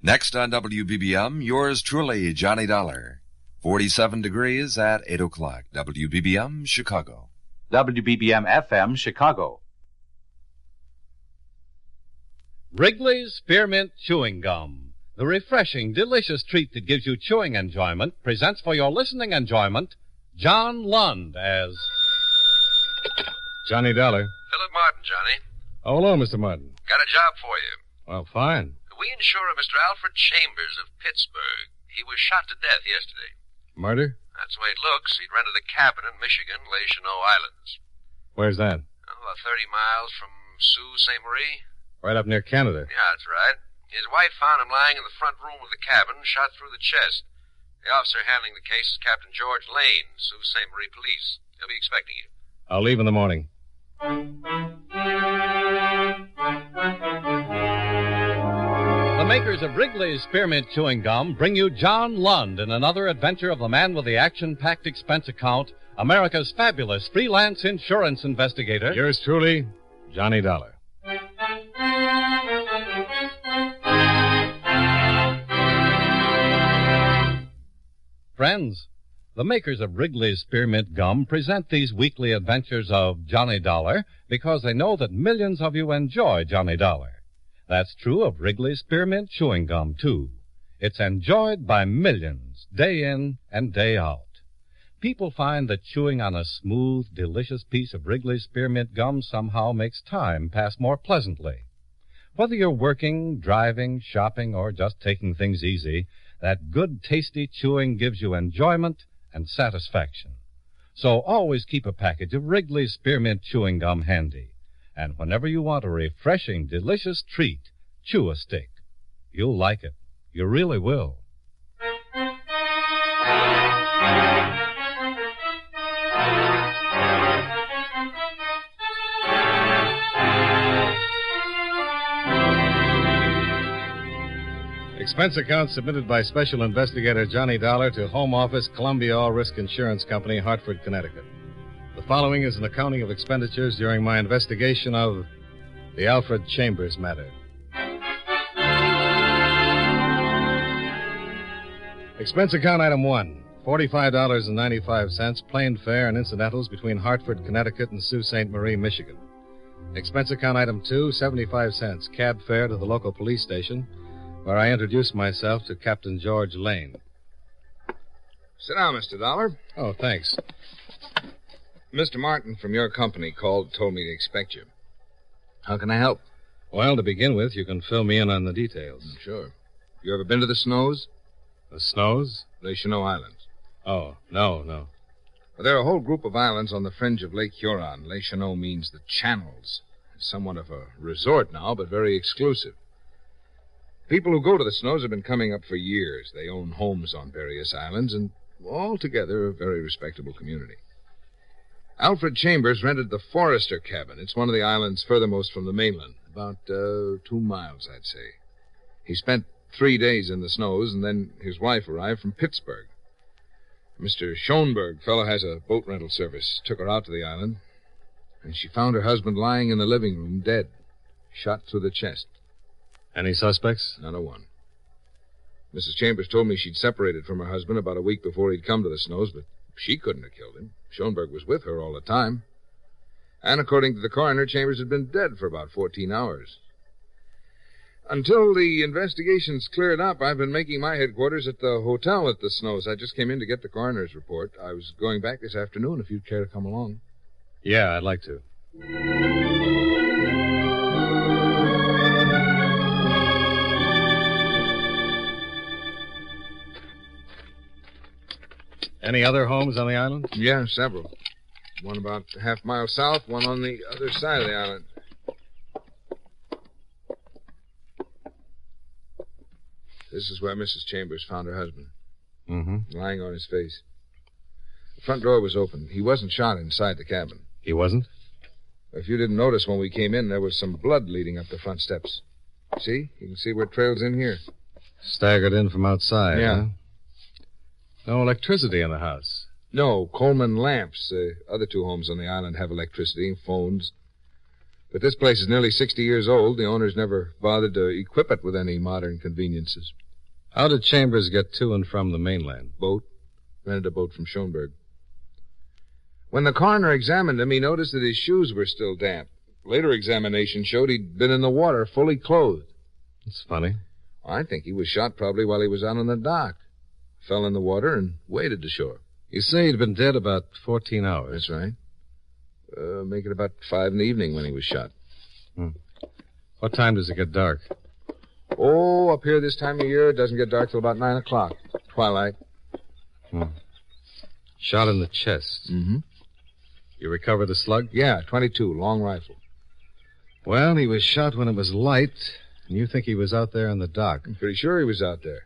Next on WBBM, yours truly, Johnny Dollar. 47 degrees at 8 o'clock. WBBM, Chicago. WBBM FM, Chicago. Wrigley's Spearmint Chewing Gum, the refreshing, delicious treat that gives you chewing enjoyment, presents for your listening enjoyment John Lund as Johnny Dollar. Philip Martin, Johnny. Oh, hello, Mr. Martin. Got a job for you. Well, fine. We insure a Mr. Alfred Chambers of Pittsburgh. He was shot to death yesterday. Murder? That's the way it looks. He'd rented a cabin in Michigan, Les Cheneaux Islands. Where's that? Oh, about 30 miles from Sault Ste. Marie. Right up near Canada. Yeah, that's right. His wife found him lying in the front room of the cabin, shot through the chest. The officer handling the case is Captain George Lane, Sault Ste. Marie Police. He'll be expecting you. I'll leave in the morning. the makers of Wrigley's Spearmint Chewing Gum bring you John Lund in another adventure of the man with the action-packed expense account, America's fabulous freelance insurance investigator. Yours truly, Johnny Dollar. Friends, the makers of Wrigley's Spearmint Gum present these weekly adventures of Johnny Dollar because they know that millions of you enjoy Johnny Dollar. That's true of Wrigley's Spearmint Chewing Gum, too. It's enjoyed by millions, day in and day out. People find that chewing on a smooth, delicious piece of Wrigley's Spearmint Gum somehow makes time pass more pleasantly. Whether you're working, driving, shopping, or just taking things easy, that good, tasty chewing gives you enjoyment and satisfaction. So always keep a package of Wrigley's Spearmint Chewing Gum handy. And whenever you want a refreshing, delicious treat, chew a stick. You'll like it. You really will. Expense account submitted by Special Investigator Johnny Dollar to Home Office, Columbia All Risk Insurance Company, Hartford, Connecticut. The following is an accounting of expenditures during my investigation of the Alfred Chambers matter. Expense account item 1, $45.95, plane fare and incidentals between Hartford, Connecticut and Sault Ste. Marie, Michigan. Expense account item 2, 75 cents, cab fare to the local police station, where I introduced myself to Captain George Lane. Sit down, Mr. Dollar. Oh, thanks. Mr. Martin from your company called, told me to expect you. How can I help? Well, to begin with, you can fill me in on the details. Sure. You ever been to the Snows? The Snows? Les Cheneaux Islands. Oh, no. Well, there are a whole group of islands on the fringe of Lake Huron. Les Cheneaux means the channels. It's somewhat of a resort now, but very exclusive. People who go to the Snows have been coming up for years. They own homes on various islands, and altogether a very respectable community. Alfred Chambers rented the Forester cabin. It's one of the islands furthermost from the mainland, about 2 miles, I'd say. He spent 3 days in the Snows, and then his wife arrived from Pittsburgh. Mr. Schoenberg, fellow has a boat rental service, took her out to the island, and she found her husband lying in the living room, dead, shot through the chest. Any suspects? Not a one. Mrs. Chambers told me she'd separated from her husband about a week before he'd come to the Snows, but she couldn't have killed him. Schoenberg was with her all the time. And according to the coroner, Chambers had been dead for about 14 hours. Until the investigation's cleared up, I've been making my headquarters at the hotel at the Snows. I just came in to get the coroner's report. I was going back this afternoon if you'd care to come along. Yeah, I'd like to. Any other homes on the island? Yeah, several. One about a half mile south, one on the other side of the island. This is where Mrs. Chambers found her husband. Mm-hmm. Lying on his face. The front door was open. He wasn't shot inside the cabin. He wasn't? If you didn't notice when we came in, there was some blood leading up the front steps. See? You can see where it trails in here. Staggered in from outside, Yeah. huh? No electricity in the house. No, Coleman lamps. Other 2 homes on the island have electricity and phones. But this place is nearly 60 years old. The owners never bothered to equip it with any modern conveniences. How did Chambers get to and from the mainland? Boat. Rented a boat from Schoenberg. When the coroner examined him, he noticed that his shoes were still damp. Later examination showed he'd been in the water, fully clothed. It's funny. I think he was shot probably while he was out on the dock. Fell in the water and waded to shore. You say he'd been dead about 14 hours. That's right. Make it about 5 in the evening when he was shot. What time does it get dark? Oh, up here this time of year, it doesn't get dark till about 9 o'clock. Twilight. Shot in the chest. Mm-hmm. You recover the slug? Yeah, 22, long rifle. Well, he was shot when it was light, and you think he was out there on the dock. I'm pretty sure he was out there.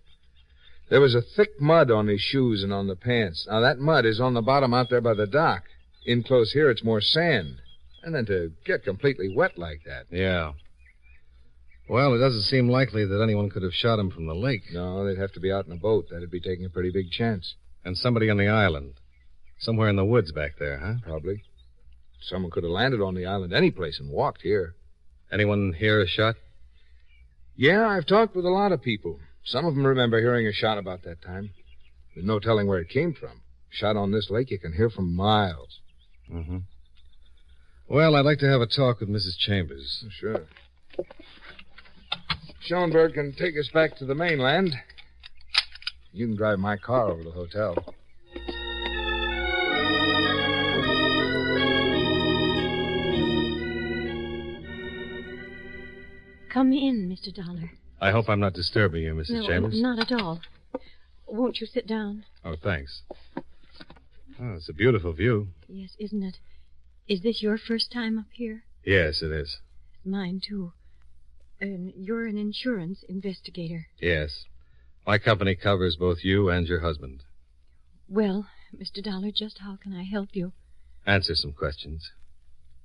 There was a thick mud on his shoes and on the pants. Now, that mud is on the bottom out there by the dock. In close here, it's more sand. And then to get completely wet like that. Yeah. Well, it doesn't seem likely that anyone could have shot him from the lake. No, they'd have to be out in a boat. That'd be taking a pretty big chance. And somebody on the island. Somewhere in the woods back there, huh? Probably. Someone could have landed on the island any place and walked here. Anyone hear a shot? Yeah, I've talked with a lot of people. Some of them remember hearing a shot about that time. There's no telling where it came from. Shot on this lake, you can hear from miles. Mm-hmm. Well, I'd like to have a talk with Mrs. Chambers. Sure. Schoenberg can take us back to the mainland. You can drive my car over to the hotel. Come in, Mr. Dollar. I hope I'm not disturbing you, Mrs. Chambers. No, not at all. Won't you sit down? Oh, thanks. Oh, it's a beautiful view. Yes, isn't it? Is this your first time up here? Yes, it is. Mine, too. You're an insurance investigator. Yes. My company covers both you and your husband. Well, Mr. Dollar, just how can I help you? Answer some questions.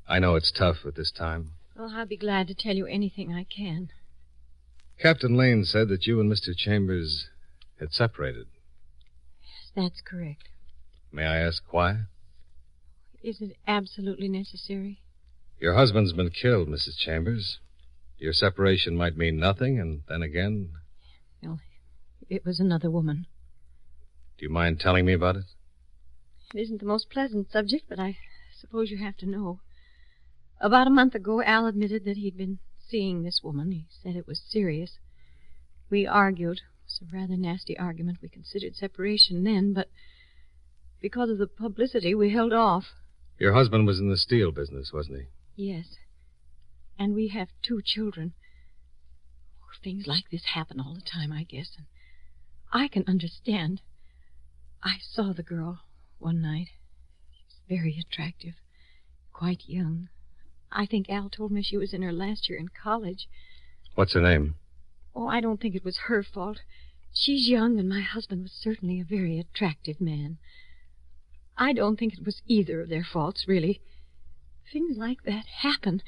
I know it's tough at this time. Well, I'll be glad to tell you anything I can. Captain Lane said that you and Mr. Chambers had separated. Yes, that's correct. May I ask why? Is it absolutely necessary? Your husband's been killed, Mrs. Chambers. Your separation might mean nothing, and then again... Well, it was another woman. Do you mind telling me about it? It isn't the most pleasant subject, but I suppose you have to know. About a month ago, Al admitted that he'd been seeing this woman. He said it was serious. We argued. It was a rather nasty argument. We considered separation then, but because of the publicity, we held off. Your husband was in the steel business, wasn't he? Yes. And we have 2 children. Things like this happen all the time, I guess. And I can understand. I saw the girl one night. She's very attractive. Quite young. I think Al told me she was in her last year in college. What's her name? Oh, I don't think it was her fault. She's young, and my husband was certainly a very attractive man. I don't think it was either of their faults, really. Things like that happen.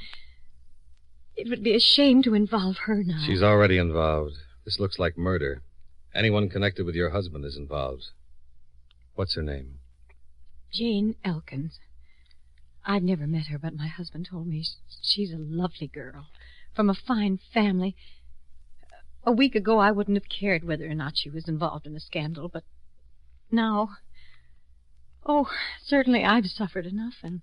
It would be a shame to involve her now. She's already involved. This looks like murder. Anyone connected with your husband is involved. What's her name? Jane Elkins. I've never met her, but my husband told me she's a lovely girl, from a fine family. A week ago, I wouldn't have cared whether or not she was involved in a scandal, but now... Oh, certainly I've suffered enough, and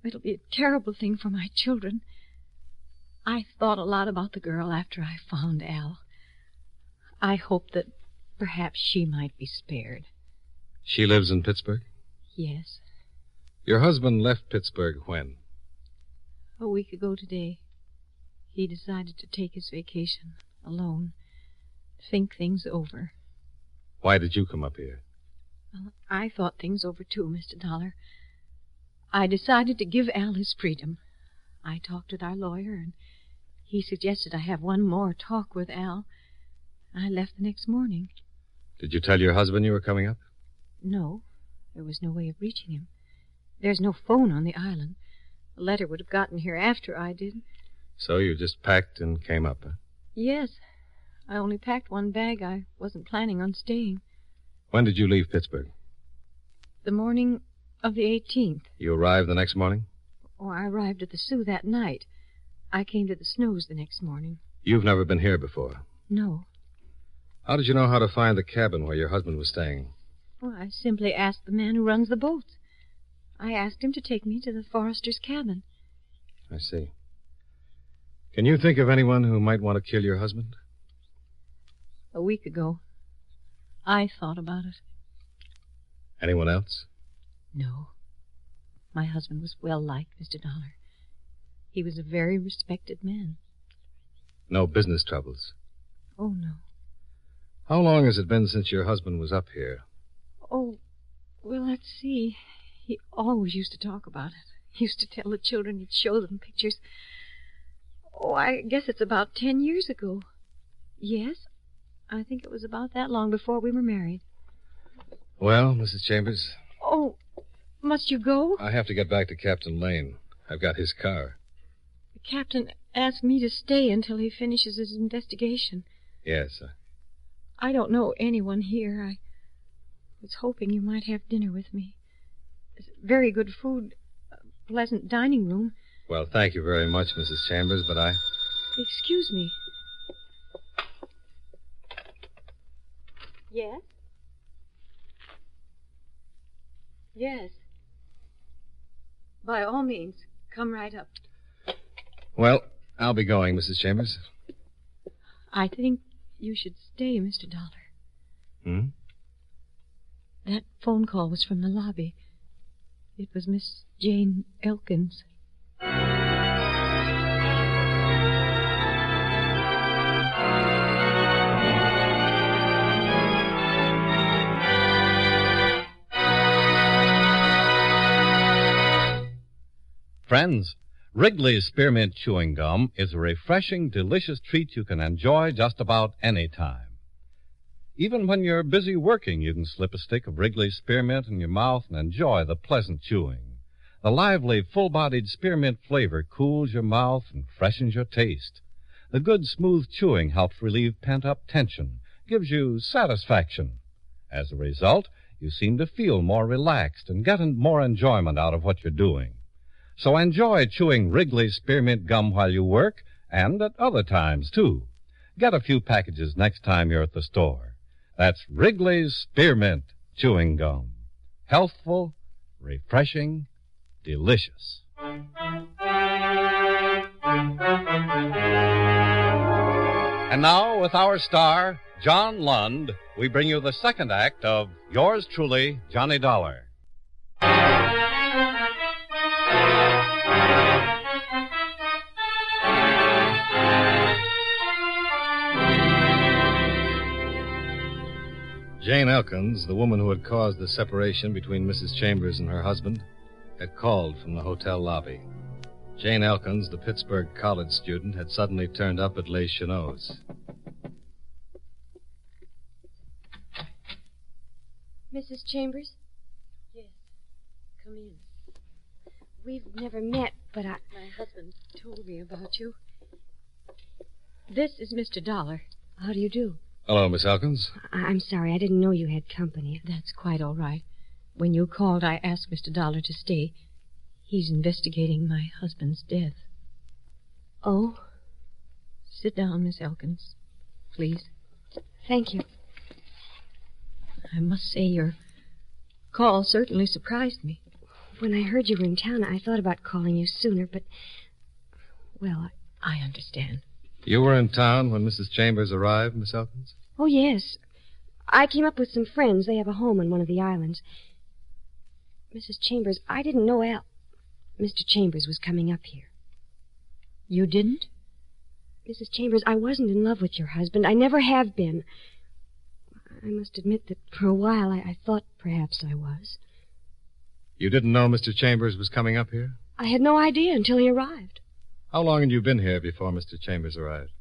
it'll be a terrible thing for my children. I thought a lot about the girl after I found Al. I hoped that perhaps she might be spared. She lives in Pittsburgh? Yes. Your husband left Pittsburgh when? A week ago today. He decided to take his vacation alone, think things over. Why did you come up here? Well, I thought things over too, Mr. Dollar. I decided to give Al his freedom. I talked with our lawyer, and he suggested I have one more talk with Al. I left the next morning. Did you tell your husband you were coming up? No. There was no way of reaching him. There's no phone on the island. The letter would have gotten here after I did. So you just packed and came up, huh? Yes. I only packed one bag. I wasn't planning on staying. When did you leave Pittsburgh? The morning of the 18th. You arrived the next morning? Oh, I arrived at the Sioux that night. I came to the Snows the next morning. You've never been here before. No. How did you know how to find the cabin where your husband was staying? Well, I simply asked the man who runs the boats. I asked him to take me to the forester's cabin. I see. Can you think of anyone who might want to kill your husband? A week ago, I thought about it. Anyone else? No. My husband was well liked, Mr. Dollar. He was a very respected man. No business troubles? Oh, no. How long has it been since your husband was up here? Oh, well, let's see. He always used to talk about it. He used to tell the children he'd show them pictures. Oh, I guess it's about 10 years ago. Yes, I think it was about that long before we were married. Well, Mrs. Chambers? Oh, must you go? I have to get back to Captain Lane. I've got his car. The captain asked me to stay until he finishes his investigation. Yes. I don't know anyone here. I was hoping you might have dinner with me. There's very good food, a pleasant dining room. Well, thank you very much, Mrs. Chambers, but Excuse me. Yes? Yes. By all means, come right up. Well, I'll be going, Mrs. Chambers. I think you should stay, Mr. Dollar. Hmm? That phone call was from the lobby. It was Miss Jane Elkins. Friends, Wrigley's Spearmint Chewing Gum is a refreshing, delicious treat you can enjoy just about any time. Even when you're busy working, you can slip a stick of Wrigley's Spearmint in your mouth and enjoy the pleasant chewing. The lively, full-bodied spearmint flavor cools your mouth and freshens your taste. The good, smooth chewing helps relieve pent-up tension, gives you satisfaction. As a result, you seem to feel more relaxed and get more enjoyment out of what you're doing. So enjoy chewing Wrigley's Spearmint Gum while you work, and at other times, too. Get a few packages next time you're at the store. That's Wrigley's Spearmint Chewing Gum. Healthful, refreshing, delicious. And now, with our star, John Lund, we bring you the second act of Yours Truly, Johnny Dollar. Jane Elkins, the woman who had caused the separation between Mrs. Chambers and her husband, had called from the hotel lobby. Jane Elkins, the Pittsburgh college student, had suddenly turned up at Les Chenauds. Mrs. Chambers? Yes, come in. We've never met, but My husband told me about you. This is Mr. Dollar. How do you do? Hello, Miss Elkins. I'm sorry. I didn't know you had company. That's quite all right. When you called, I asked Mr. Dollar to stay. He's investigating my husband's death. Oh? Sit down, Miss Elkins, please. Thank you. I must say your call certainly surprised me. When I heard you were in town, I thought about calling you sooner, but... Well, I understand. You were in town when Mrs. Chambers arrived, Miss Elkins? Oh, yes. I came up with some friends. They have a home on one of the islands. Mrs. Chambers, I didn't know Mr. Chambers was coming up here. You didn't? Mrs. Chambers, I wasn't in love with your husband. I never have been. I must admit that for a while I thought perhaps I was. You didn't know Mr. Chambers was coming up here? I had no idea until he arrived. How long had you been here before Mr. Chambers arrived?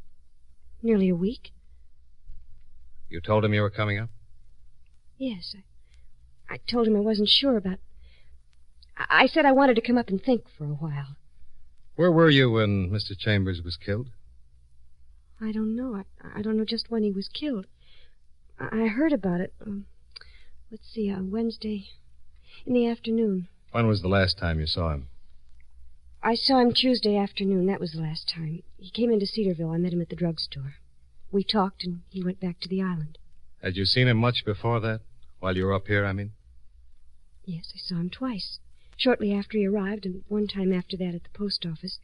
Nearly a week. You told him you were coming up? Yes. I told him I wasn't sure about... I said I wanted to come up and think for a while. Where were you when Mr. Chambers was killed? I don't know. I don't know just when he was killed. I heard about it. Let's see, Wednesday in the afternoon. When was the last time you saw him? I saw him Tuesday afternoon. That was the last time. He came into Cedarville. I met him at the drugstore. We talked, and he went back to the island. Had you seen him much before that? While you were up here, I mean? Yes, I saw him twice. Shortly after he arrived, and one time after that at the post office.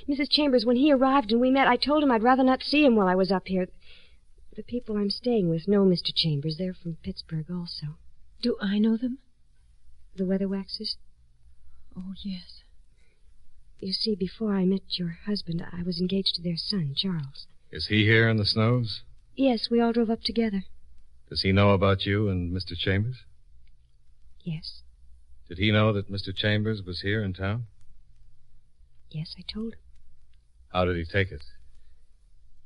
Mrs. Chambers, when he arrived and we met, I told him I'd rather not see him while I was up here. The people I'm staying with know Mr. Chambers. They're from Pittsburgh also. Do I know them? The Weatherwaxes? Oh, yes. You see, before I met your husband, I was engaged to their son, Charles. Is he here in the Snows? Yes, we all drove up together. Does he know about you and Mr. Chambers? Yes. Did he know that Mr. Chambers was here in town? Yes, I told him. How did he take it?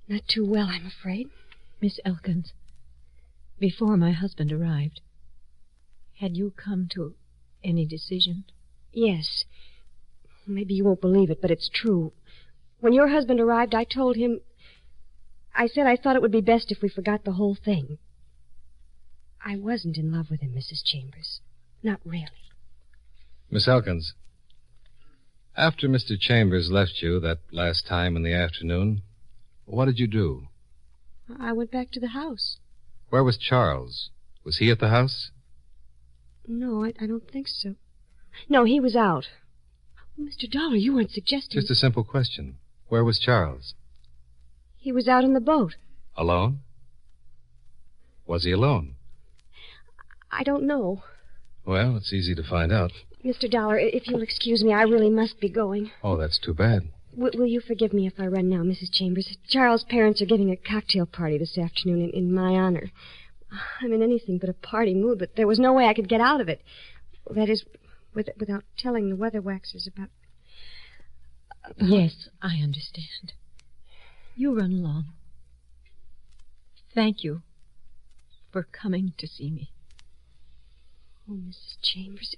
Not too well, I'm afraid. Miss Elkins, before my husband arrived, had you come to any decision? Yes. Maybe you won't believe it, but it's true. When your husband arrived, I told him... I said I thought it would be best if we forgot the whole thing. I wasn't in love with him, Mrs. Chambers. Not really. Miss Elkins, after Mr. Chambers left you that last time in the afternoon, what did you do? I went back to the house. Where was Charles? Was he at the house? No, I don't think so. No, he was out. Mr. Dollar, you weren't suggesting... Just a simple question. Where was Charles? He was out in the boat. Alone? Was he alone? I don't know. Well, it's easy to find out. Mr. Dollar, if you'll excuse me, I really must be going. Oh, that's too bad. Will you forgive me if I run now, Mrs. Chambers? Charles' parents are giving a cocktail party this afternoon in my honor. I'm in anything but a party mood, but there was no way I could get out of it. That is, without telling the Weatherwaxers about... Yes, I understand. You run along. Thank you for coming to see me. Oh, Mrs. Chambers,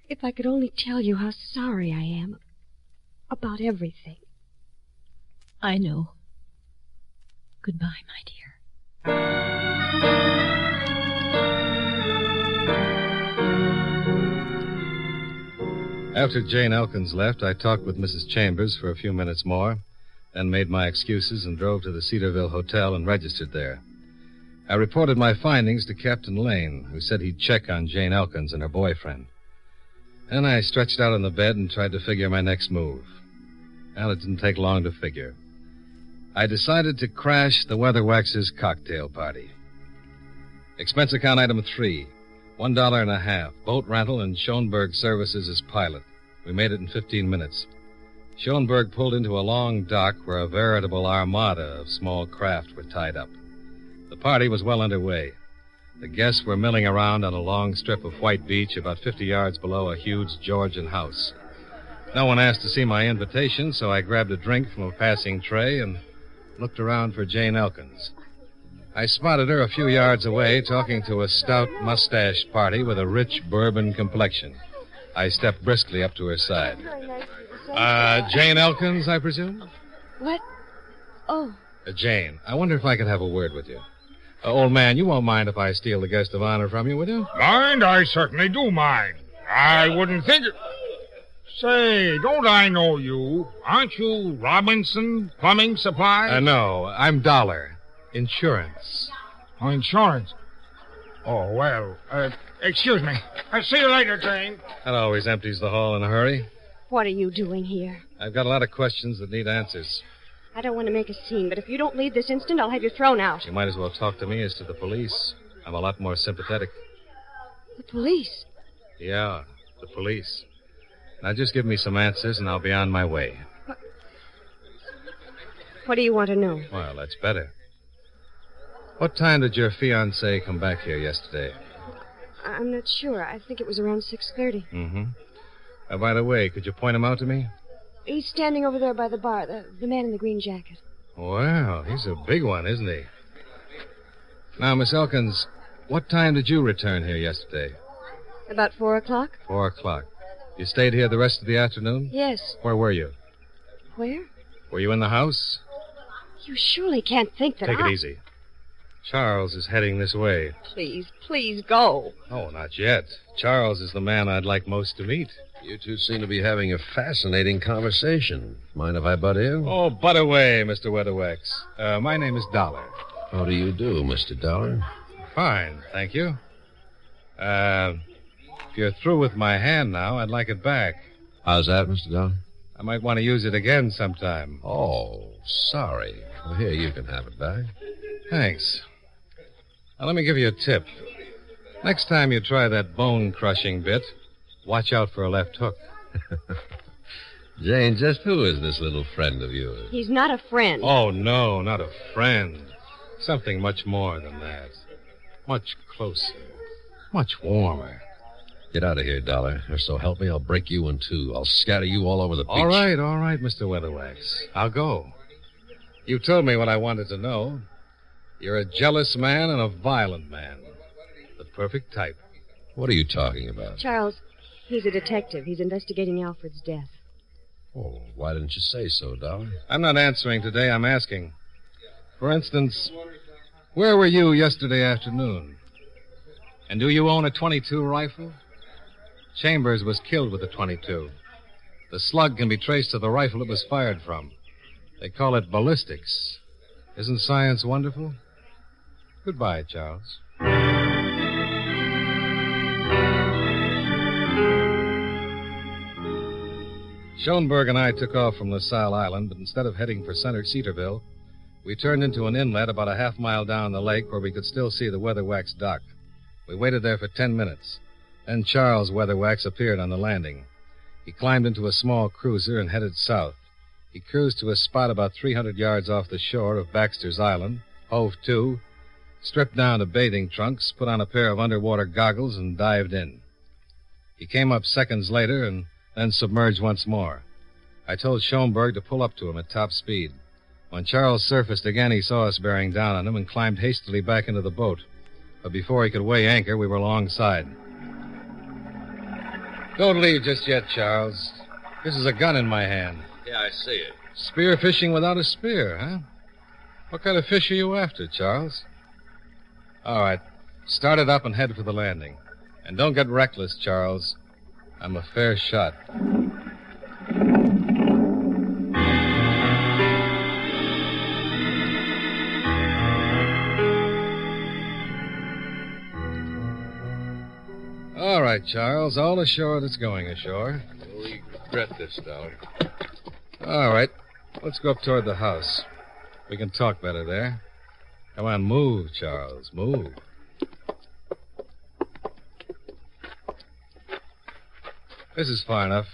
if I could only tell you how sorry I am about everything. I know. Goodbye, my dear. After Jane Elkins left, I talked with Mrs. Chambers for a few minutes more, then made my excuses and drove to the Cedarville Hotel and registered there. I reported my findings to Captain Lane, who said he'd check on Jane Elkins and her boyfriend. Then I stretched out on the bed and tried to figure my next move. Well, it didn't take long to figure. I decided to crash the Weatherwax's cocktail party. Expense account item 3, $1.50, boat rental and Schoenberg services as pilot. We made it in 15 minutes. Schoenberg pulled into a long dock where a veritable armada of small craft were tied up. The party was well underway. The guests were milling around on a long strip of white beach about 50 yards below a huge Georgian house. No one asked to see my invitation, so I grabbed a drink from a passing tray and looked around for Jane Elkins. I spotted her a few yards away talking to a stout, mustached party with a rich bourbon complexion. I stepped briskly up to her side. Jane Elkins, I presume? What? Oh. Jane, I wonder if I could have a word with you. Old man, you won't mind if I steal the guest of honor from you, will you? Mind? I certainly do mind. I wouldn't think it... Say, don't I know you? Aren't you Robinson Plumbing Supply? No, I'm Dollar. Insurance. Oh, insurance? Oh, well, excuse me. I'll see you later, Jane. That always empties the hall in a hurry. What are you doing here? I've got a lot of questions that need answers. I don't want to make a scene, but if you don't leave this instant, I'll have you thrown out. You might as well talk to me as to the police. I'm a lot more sympathetic. The police? Yeah, the police. Now just give me some answers and I'll be on my way. What do you want to know? Well, that's better. What time did your fiancé come back here yesterday? I'm not sure. I think it was around 6:30. Mm-hmm. By the way, could you point him out to me? He's standing over there by the bar, the man in the green jacket. Well, he's a big one, isn't he? Now, Miss Elkins, what time did you return here yesterday? About 4 o'clock? 4 o'clock. You stayed here the rest of the afternoon? Yes. Where were you? Where? Were you in the house? You surely can't think that Take it easy. Charles is heading this way. Please, please go. Oh, not yet. Charles is the man I'd like most to meet. You two seem to be having a fascinating conversation. Mind if I butt in? Oh, butt away, Mr. Weatherwax. My name is Dollar. How do you do, Mr. Dollar? Fine, thank you. If you're through with my hand now, I'd like it back. How's that, Mr. Dollar? I might want to use it again sometime. Oh, sorry. Well, here, you can have it back. Thanks. Now, let me give you a tip. Next time you try that bone-crushing bit, watch out for a left hook. Jane, just who is this little friend of yours? He's not a friend. Oh, no, not a friend. Something much more than that. Much closer. Much warmer. Get out of here, Dollar, or so help me, I'll break you in two. I'll scatter you all over the beach. All right, Mr. Weatherwax. I'll go. You told me what I wanted to know. You're a jealous man and a violent man. The perfect type. What are you talking about? Charles, he's a detective. He's investigating Alfred's death. Oh, why didn't you say so, Dollar? I'm not answering today. I'm asking. For instance, where were you yesterday afternoon? And do you own a .22 rifle? Chambers was killed with a .22. The slug can be traced to the rifle it was fired from. They call it ballistics. Isn't science wonderful? Goodbye, Charles. Schoenberg and I took off from LaSalle Island, but instead of heading for Cedarville, we turned into an inlet about a half-mile down the lake where we could still see the Weatherwax dock. We waited there for 10 minutes. Then Charles Weatherwax appeared on the landing. He climbed into a small cruiser and headed south. He cruised to a spot about 300 yards off the shore of Baxter's Island, hove to, stripped down to bathing trunks, put on a pair of underwater goggles, and dived in. He came up seconds later and then submerged once more. I told Schoenberg to pull up to him at top speed. When Charles surfaced again, he saw us bearing down on him and climbed hastily back into the boat. But before he could weigh anchor, we were alongside. Don't leave just yet, Charles. This is a gun in my hand. Yeah, I see it. Spear fishing without a spear, huh? What kind of fish are you after, Charles? All right. Start it up and head for the landing. And don't get reckless, Charles. I'm a fair shot. All right, Charles. All ashore that's going ashore. We regret this, Dollar. All right. Let's go up toward the house. We can talk better there. Come on, move, Charles. Move. This is far enough.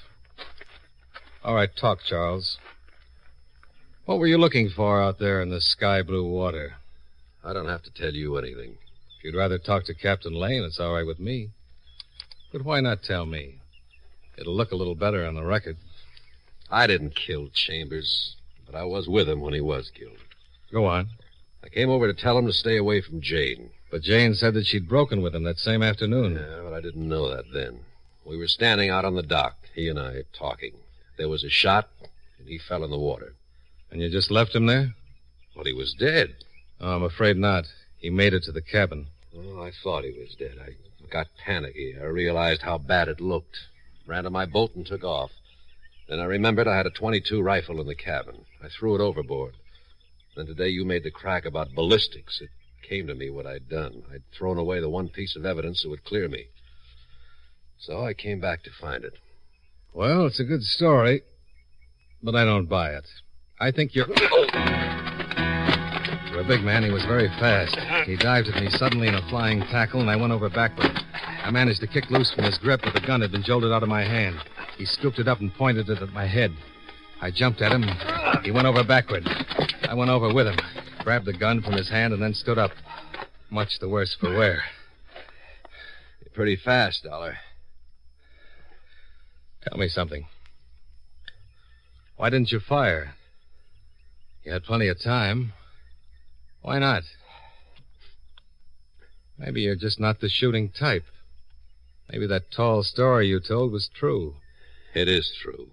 All right, talk, Charles. What were you looking for out there in the sky-blue water? I don't have to tell you anything. If you'd rather talk to Captain Lane, it's all right with me. But why not tell me? It'll look a little better on the record. I didn't kill Chambers, but I was with him when he was killed. Go on. I came over to tell him to stay away from Jane. But Jane said that she'd broken with him that same afternoon. Yeah, but I didn't know that then. We were standing out on the dock, he and I, talking. There was a shot, and he fell in the water. And you just left him there? Well, he was dead. Oh, I'm afraid not. He made it to the cabin. Oh, I thought he was dead. I got panicky. I realized how bad it looked. Ran to my boat and took off. Then I remembered I had a .22 rifle in the cabin. I threw it overboard. Then today you made the crack about ballistics. It came to me what I'd done. I'd thrown away the one piece of evidence that would clear me. So I came back to find it. Well, it's a good story, but I don't buy it. I think you're... You're a big man. He was very fast. He dived at me suddenly in a flying tackle, and I went over backward. I managed to kick loose from his grip, but the gun had been jolted out of my hand. He scooped it up and pointed it at my head. I jumped at him. He went over backward. I went over with him, grabbed the gun from his hand, and then stood up. Much the worse for wear. You're pretty fast, Dollar. Tell me something. Why didn't you fire? You had plenty of time. Why not? Maybe you're just not the shooting type. Maybe that tall story you told was true. It is true.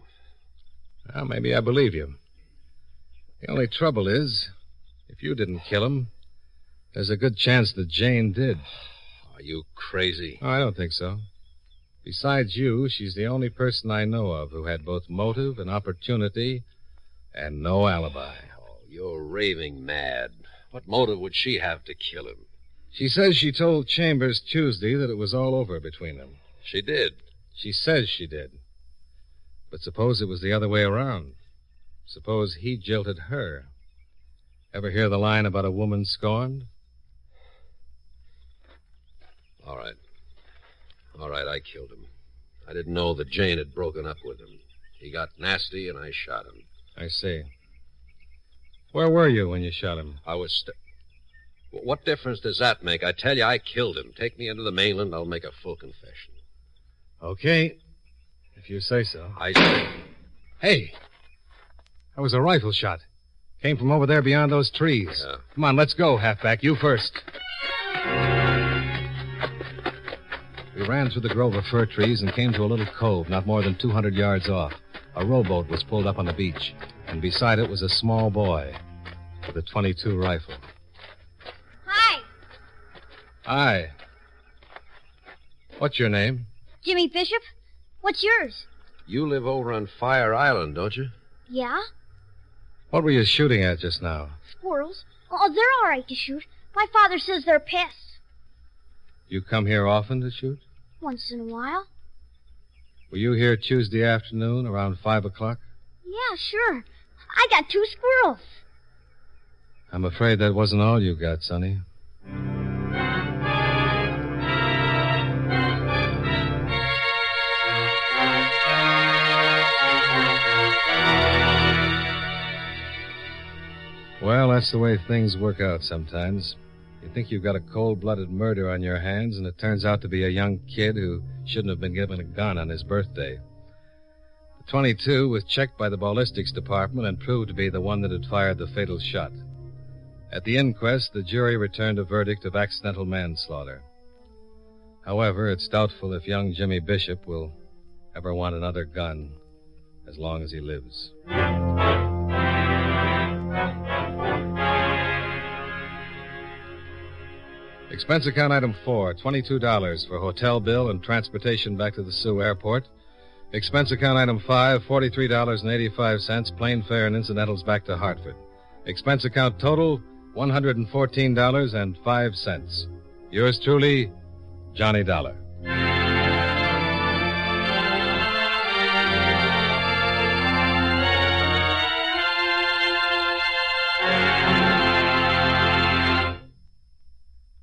Well, maybe I believe you. The only trouble is, if you didn't kill him, there's a good chance that Jane did. Are you crazy? Oh, I don't think so. Besides you, she's the only person I know of who had both motive and opportunity and no alibi. Oh, you're raving mad. What motive would she have to kill him? She says she told Chambers Tuesday that it was all over between them. She did. She says she did. But suppose it was the other way around. Suppose he jilted her. Ever hear the line about a woman scorned? All right. All right, I killed him. I didn't know that Jane had broken up with him. He got nasty, and I shot him. I see. Where were you when you shot him? I was... What difference does that make? I tell you, I killed him. Take me into the mainland, I'll make a full confession. Okay. If you say so. I say... Hey! That was a rifle shot. Came from over there beyond those trees. Yeah. Come on, let's go, halfback. You first. We ran through the grove of fir trees and came to a little cove not more than 200 yards off. A rowboat was pulled up on the beach, and beside it was a small boy with a .22 rifle. Hi. Hi. What's your name? Jimmy Bishop. What's yours? You live over on Fire Island, don't you? Yeah? What were you shooting at just now? Squirrels. Oh, they're all right to shoot. My father says they're pests. You come here often to shoot? Once in a while. Were you here Tuesday afternoon around 5 o'clock? Yeah, sure. I got 2 squirrels. I'm afraid that wasn't all you got, Sonny. Well, that's the way things work out sometimes. You think you've got a cold-blooded murder on your hands, and it turns out to be a young kid who shouldn't have been given a gun on his birthday. The .22 was checked by the ballistics department and proved to be the one that had fired the fatal shot. At the inquest, the jury returned a verdict of accidental manslaughter. However, it's doubtful if young Jimmy Bishop will ever want another gun as long as he lives. Expense account item 4, $22 for hotel bill and transportation back to the Sioux Airport. Expense account item 5, $43.85, plane fare and incidentals back to Hartford. Expense account total, $114.05. Yours truly, Johnny Dollar.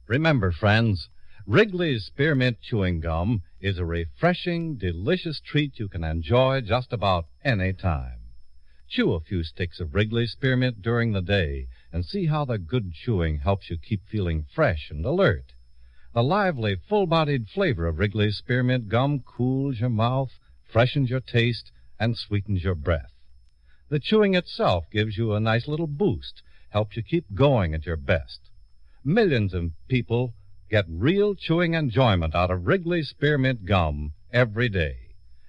Remember, friends, Wrigley's Spearmint Chewing Gum is a refreshing, delicious treat you can enjoy just about any time. Chew a few sticks of Wrigley's Spearmint during the day and see how the good chewing helps you keep feeling fresh and alert. The lively, full-bodied flavor of Wrigley's Spearmint Gum cools your mouth, freshens your taste, and sweetens your breath. The chewing itself gives you a nice little boost, helps you keep going at your best. Millions of people get real chewing enjoyment out of Wrigley's Spearmint Gum every day.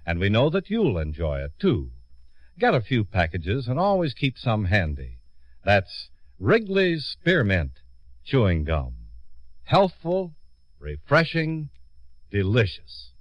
And we know that you'll enjoy it, too. Get a few packages and always keep some handy. That's Wrigley's Spearmint Chewing Gum. Healthful, refreshing, delicious.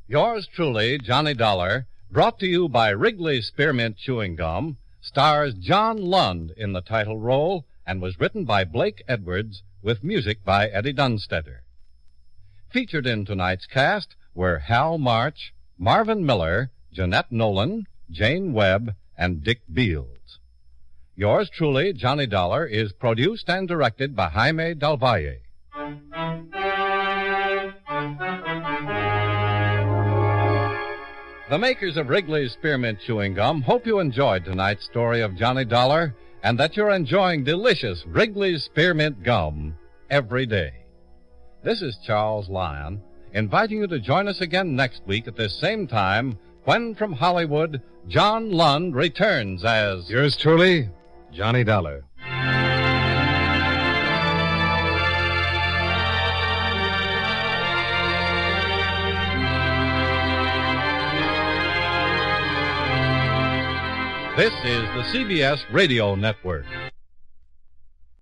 Yours truly, Johnny Dollar, brought to you by Wrigley's Spearmint Chewing Gum, stars John Lund in the title role and was written by Blake Edwards with music by Eddie Dunstetter. Featured in tonight's cast were Hal March, Marvin Miller, Jeanette Nolan, Jane Webb, and Dick Beals. Yours truly, Johnny Dollar, is produced and directed by Jaime Del Valle. The makers of Wrigley's Spearmint Chewing Gum hope you enjoyed tonight's story of Johnny Dollar and that you're enjoying delicious Wrigley's Spearmint Gum every day. This is Charles Lyon, inviting you to join us again next week at this same time when from Hollywood, John Lund returns as... Yours truly, Johnny Dollar. This is the CBS Radio Network.